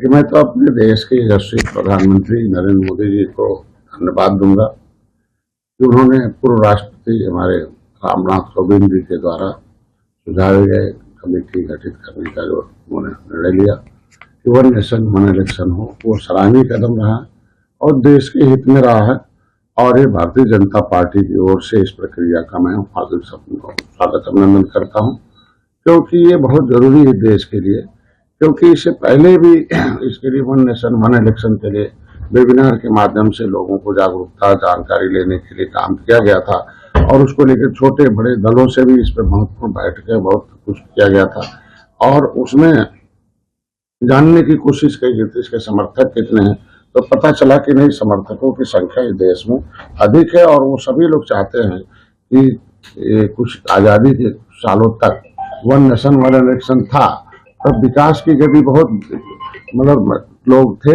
देखिए, मैं तो अपने देश के यशस्वी प्रधानमंत्री नरेंद्र मोदी जी को धन्यवाद दूंगा कि उन्होंने पूर्व राष्ट्रपति हमारे रामनाथ कोविंद जी के द्वारा सुझाए गए कमेटी गठित करने का जो उन्होंने निर्णय लिया कि वन नेशन वन इलेक्शन हो, वो सराहनीय कदम रहा और देश के हित में रहा है। और ये भारतीय जनता पार्टी की ओर से इस प्रक्रिया का मैं हार्दिक स्वागत अभिनंदन करता हूँ, क्योंकि ये बहुत जरूरी है देश के लिए। क्योंकि इससे पहले भी इसके लिए वन नेशन वन इलेक्शन के लिए वेबिनार के माध्यम से लोगों को जागरूकता जानकारी लेने के लिए काम किया गया था और उसको लेकर छोटे बड़े दलों से भी इस पर महत्वपूर्ण बैठकें बहुत कुछ किया गया था और उसमें जानने की कोशिश की गई थी इसके समर्थक कितने हैं। तो पता चला कि नहीं, समर्थकों की संख्या इस देश में अधिक है और वो सभी लोग चाहते हैं कि कुछ आजादी के सालों तक वन नेशन वन इलेक्शन था, तब विकास की गति बहुत मतलब लोग थे,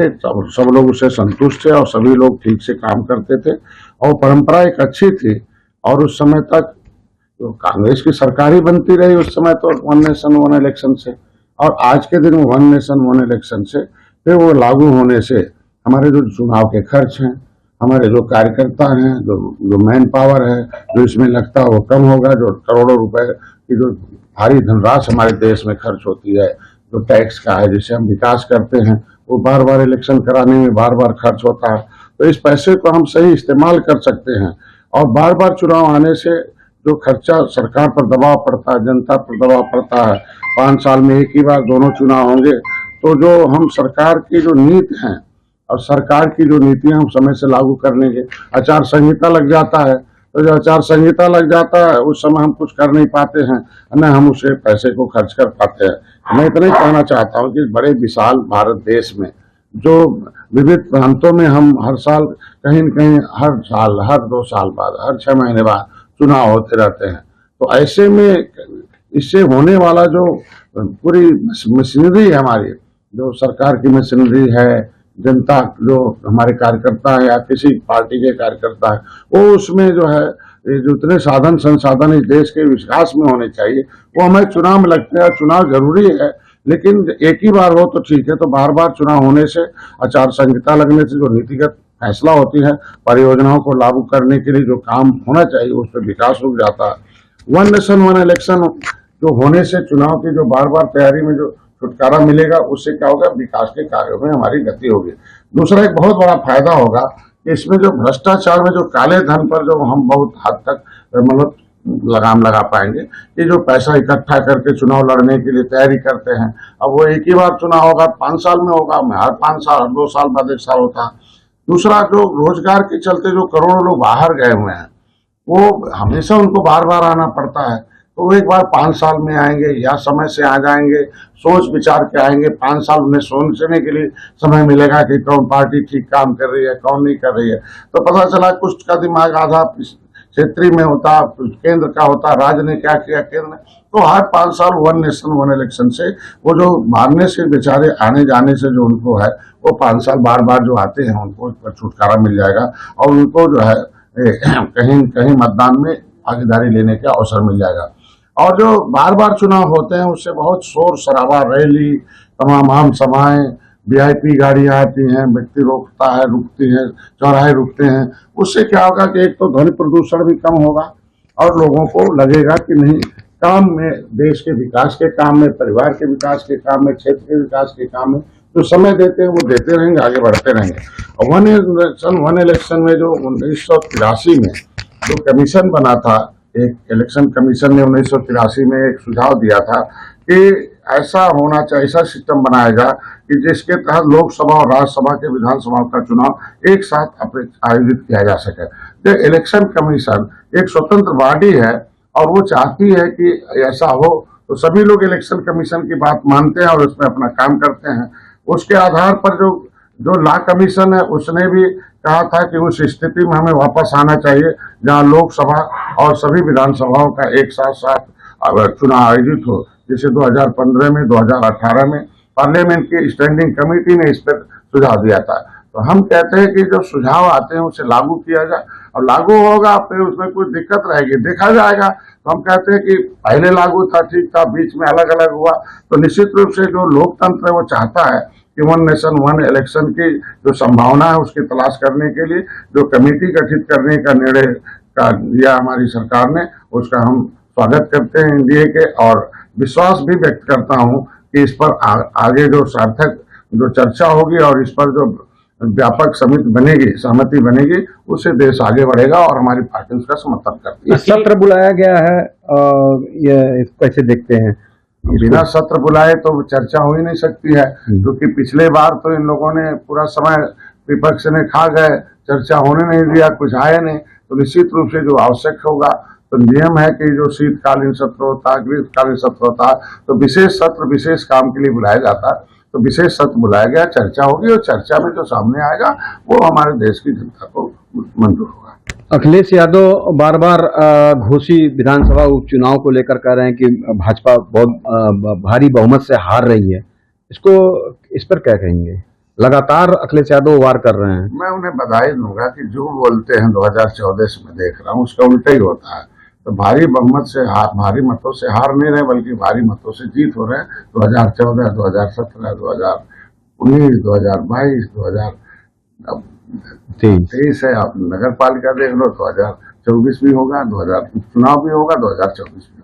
सब लोग उससे संतुष्ट थे और सभी लोग ठीक से काम करते थे और परंपरा एक अच्छी थी। और उस समय तक तो कांग्रेस की सरकार ही बनती रही उस समय तो वन नेशन वन इलेक्शन से, और आज के दिन वन नेशन वन इलेक्शन से फिर वो लागू होने से हमारे जो चुनाव के खर्च हैं, हमारे जो कार्यकर्ता हैं, जो मैन पावर है जो इसमें लगता है वो कम होगा। जो करोड़ों रुपए की जो भारी धनराशि हमारे देश में खर्च होती है, जो टैक्स का है जिससे हम विकास करते हैं, वो बार बार इलेक्शन कराने में बार बार खर्च होता है। तो इस पैसे को हम सही इस्तेमाल कर सकते हैं और बार बार चुनाव आने से जो खर्चा सरकार पर दबाव पड़ता है, जनता पर दबाव पड़ता है, 5 साल में एक ही बार दोनों चुनाव होंगे, तो जो हम सरकार की जो नीति है और सरकार की जो नीतियां हम समय से लागू करने के, आचार संहिता लग जाता है, तो जो आचार संहिता लग जाता है उस समय हम कुछ कर नहीं पाते हैं, न हम उसे पैसे को खर्च कर पाते हैं। मैं इतना ही कहना चाहता हूँ कि बड़े विशाल भारत देश में जो विविध प्रांतों में हम हर साल कहीं न कहीं हर साल हर 2 साल बाद हर 6 महीने बाद चुनाव होते रहते हैं, तो ऐसे में इससे होने वाला जो पूरी मशीनरी है हमारी, जो सरकार की मशीनरी है, जनता जो हमारे कार्यकर्ता है या किसी पार्टी के कार्यकर्ता है, वो उसमें जो है जो इतने साधन संसाधन इस देश के विकास में होने चाहिए वो हमें चुनाव में लगते हैं। चुनाव जरूरी है लेकिन एक ही बार हो तो ठीक है, तो बार बार चुनाव होने से, आचार संहिता लगने से जो नीतिगत फैसला होती है, परियोजनाओं को लागू करने के लिए जो काम होना चाहिए उस पर विकास रुक जाता है। वन नेशन वन इलेक्शन जो होने से चुनाव की जो बार बार तैयारी में जो छुटकारा मिलेगा, उससे क्या होगा, विकास के कार्यों में हमारी गति होगी। दूसरा एक बहुत बड़ा फायदा होगा कि इसमें जो भ्रष्टाचार में जो काले धन पर जो हम बहुत हद तक मतलब लगाम लगा पाएंगे कि जो पैसा इकट्ठा करके चुनाव लड़ने के लिए तैयारी करते हैं, अब वो एक ही बार चुनाव होगा, 5 साल में होगा, हर 5 साल हर 2 साल बाद 1 साल होता है। दूसरा, जो रोजगार के चलते जो करोड़ों लोग बाहर गए हुए हैं, वो हमेशा उनको बार बार आना पड़ता है, तो वो एक बार 5 साल में आएंगे या समय से आ जाएंगे, सोच विचार के आएंगे। 5 साल उन्हें सोचने के लिए समय मिलेगा कि कौन पार्टी ठीक काम कर रही है, कौन नहीं कर रही है। तो पता चला कुछ का दिमाग आधा क्षेत्रीय में होता, केंद्र का होता, राज्य ने क्या किया केंद्र ने। तो हर 5 साल वन नेशन वन इलेक्शन से वो जो मारने से बेचारे आने जाने से जो उनको है, वो 5 साल बार बार जो आते हैं उनको इस पर छुटकारा मिल जाएगा और उनको जो है कहीं कहीं मतदान में भागीदारी लेने का अवसर मिल जाएगा। और जो बार बार चुनाव होते हैं उससे बहुत शोर शराबा, रैली, तमाम आम सभाएं, वीआईपी गाड़ियां आती हैं, व्यक्ति रोकता है, रुकती है, चौराहे रुकते हैं, उससे क्या होगा कि एक तो ध्वनि प्रदूषण भी कम होगा और लोगों को लगेगा कि नहीं, काम में, देश के विकास के काम में, परिवार के विकास के काम में, क्षेत्र के विकास के काम में जो समय देते हैं वो देते रहेंगे, आगे बढ़ते रहेंगे। और वन इलेक्शन में जो 1983 में जो कमीशन बना था, एक इलेक्शन कमीशन ने 1983 में एक सुझाव दिया था कि ऐसा होना चाहिए, ऐसा सिस्टम बनाएगा कि जिसके तहत लोकसभा और राज्यसभा के विधानसभा का चुनाव एक साथ आयोजित किया जा सके। तो इलेक्शन कमीशन एक स्वतंत्र बॉडी है और वो चाहती है कि ऐसा हो, तो सभी लोग इलेक्शन कमीशन की बात मानते हैं और उसमें अपना काम करते हैं। उसके आधार पर जो लॉ कमीशन है उसने भी कहा था कि उस स्थिति में हमें वापस आना चाहिए जहां लोकसभा और सभी विधानसभाओं का एक साथ चुनाव आयोजित हो, जैसे 2015 में, 2018 में पार्लियामेंट की स्टैंडिंग कमेटी ने इस पर सुझाव दिया था। तो हम कहते हैं कि जो सुझाव आते हैं उसे लागू किया जाए और लागू होगा फिर उसमें कोई दिक्कत रहेगी देखा जाएगा। तो हम कहते हैं कि पहले लागू था ठीक था, बीच में अलग अलग हुआ, तो निश्चित रूप से जो लोकतंत्र है वो चाहता है कि वन नेशन वन इलेक्शन की जो संभावना है उसकी तलाश करने के लिए जो कमेटी गठित करने का निर्णय का दिया हमारी सरकार ने, उसका हम स्वागत करते हैं एनडीए के, और विश्वास भी व्यक्त करता हूं कि इस पर आगे जो सार्थक जो चर्चा होगी और इस पर जो व्यापक सहमति बनेगी, उससे देश आगे बढ़ेगा और हमारी पार्टी उसका समर्थन करती है। सत्र बुलाया गया है, ये कैसे देखते हैं? बिना सत्र बुलाए तो चर्चा हो ही नहीं सकती है, क्योंकि पिछले बार तो इन लोगों ने पूरा समय विपक्ष ने खा गए, चर्चा होने नहीं दिया, कुछ आए नहीं। तो निश्चित रूप से जो आवश्यक होगा, तो नियम है कि जो शीतकालीन सत्र होता है, ग्रीष्मकालीन सत्र होता है, तो विशेष सत्र विशेष काम के लिए बुलाया जाता है। तो विशेष सत्र बुलाया गया, चर्चा होगी और चर्चा में जो सामने आएगा वो हमारे देश की जनता को मंजूर होगा। अखिलेश यादव बार बार घोसी विधानसभा उपचुनाव को लेकर कह रहे हैं कि भाजपा बहुत भारी बहुमत से हार रही है, इस पर क्या कहेंगे? लगातार अखिलेश यादव वार कर रहे हैं। मैं उन्हें बधाई दूंगा कि जो बोलते हैं 2014 से मैं देख रहा हूँ उसका उल्टा ही होता है। तो भारी बहुमत से भारी मतों से हार नहीं रहे, बल्कि भारी मतों से जीत हो रहे हैं। 2014, 2017, 2019, 2022, 2023 है। आप नगर पालिका देख लो, 2024 भी होगा, चुनाव भी होगा, 2024 भी।